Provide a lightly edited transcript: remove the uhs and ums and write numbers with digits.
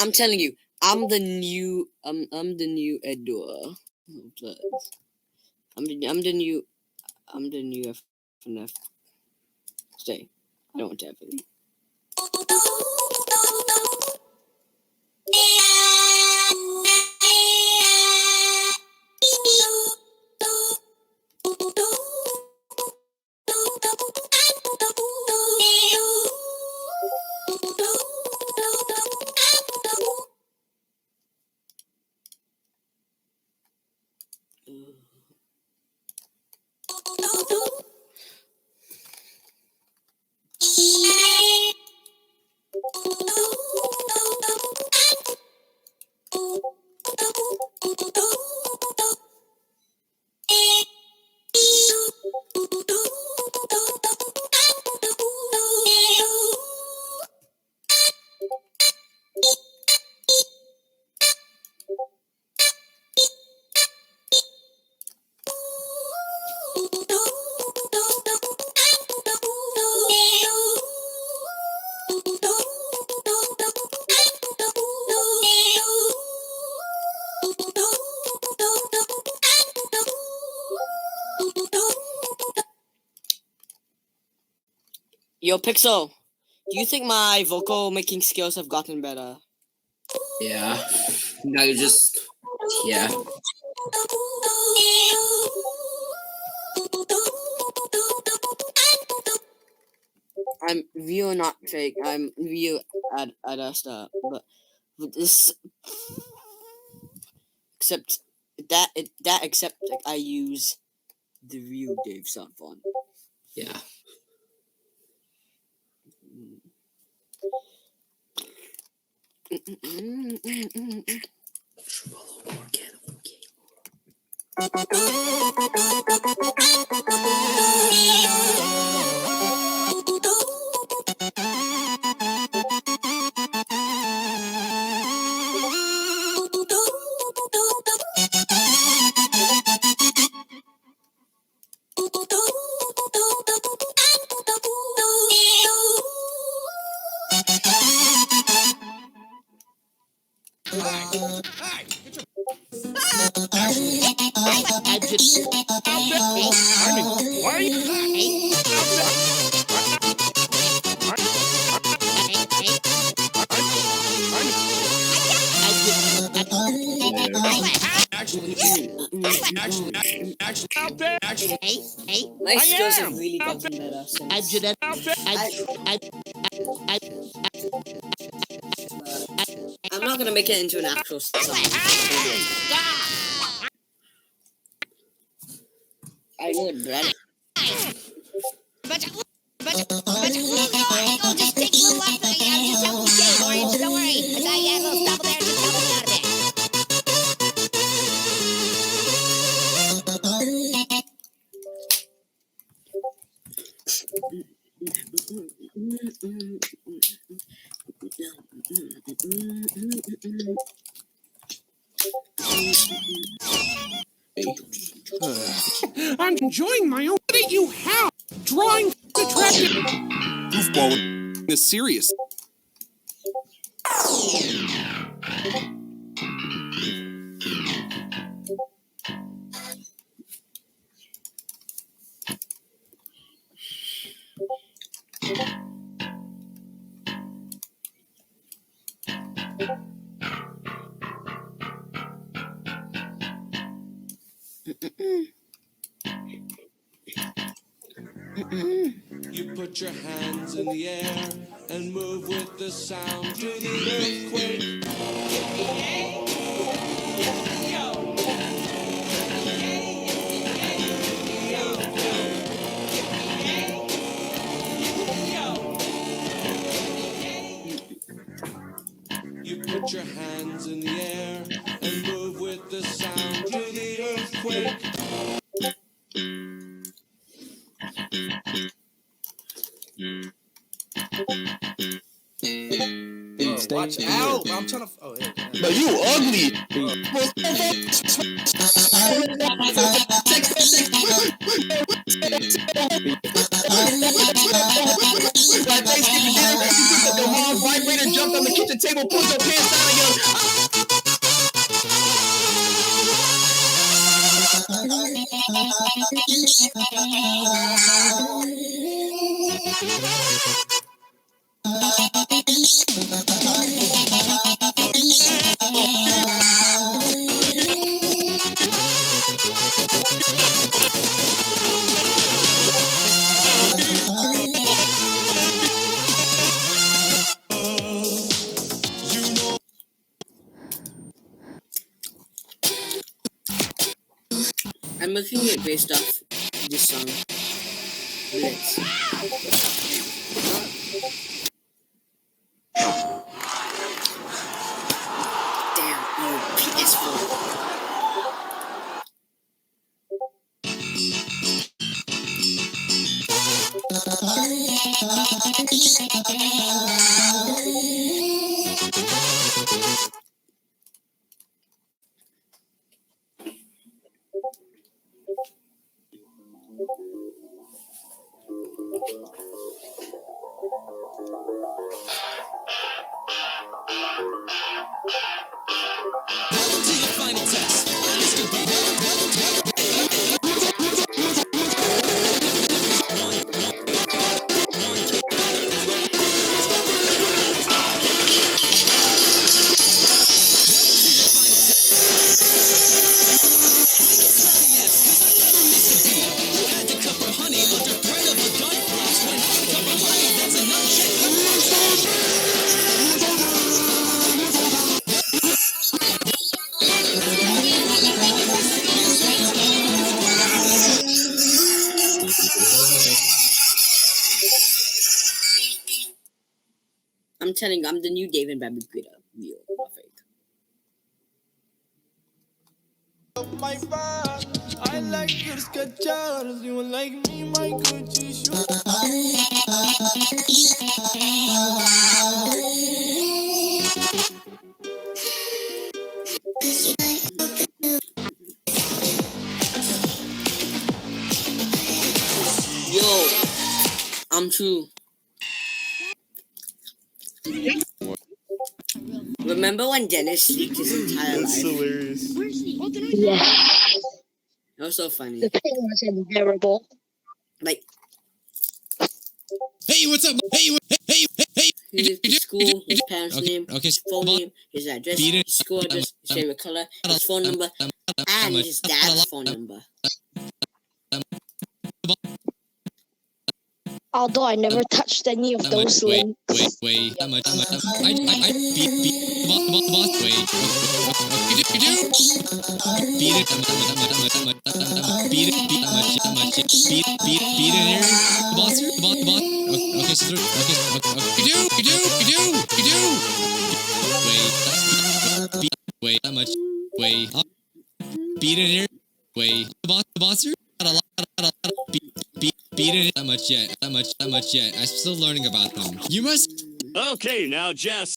I'm telling you, I'm the new Edua. I'm the new FNF. Stay. I don't want to have it. Yo, Pixel, do you think my vocal making skills have gotten better? Yeah. Now you just... Yeah. I'm real, not fake. I'm real at Asta, but this, except that except like, I use the real Dave sound font. Yeah. My skills have really gotten better since. I'm not gonna make it into an actual song. I would, right? But I'll just take a little off. I'll just help you shave, Orange. Don't worry. I thought you had a little stubble there. Just help me out a bit. I'm enjoying my own. What do you have? Drawing attractive. Goofball is serious. You put your hands in the air and move with the sound to the earthquake. You put your hands in the air and move with the sound to the earthquake. Watch out! I'm trying to. Oh, yeah. But you ugly. vibrator jumped on the kitchen table, pulled your pants down and yelled, I'm making it based off this song. Blitz. Damn, you PS4. I'm telling you, I'm the new David Babbitt Greta. Real, not fake. My bad. I like your Skechers. You like me, my Gucci shoes. Yo, I'm true. Remember when Dennis leaked his entire life? hilarious. Yeah, That was so funny. the thing was unbearable. Like, Hey, what's up? Hey, he lived his school, his parents' name, okay, his phone name, his address, Beat it. his school address, his favorite color, his phone number, and his dad's phone number. Although I never touched any of those links. Wait, I beat the boss. Wait, you do? Beat it here. The boss. Okay, so you do. Wait, that much. Wait, beat it here. Wait, the boss here. Beat it that much yet. I'm still learning about them. You must. Okay, now, Jess.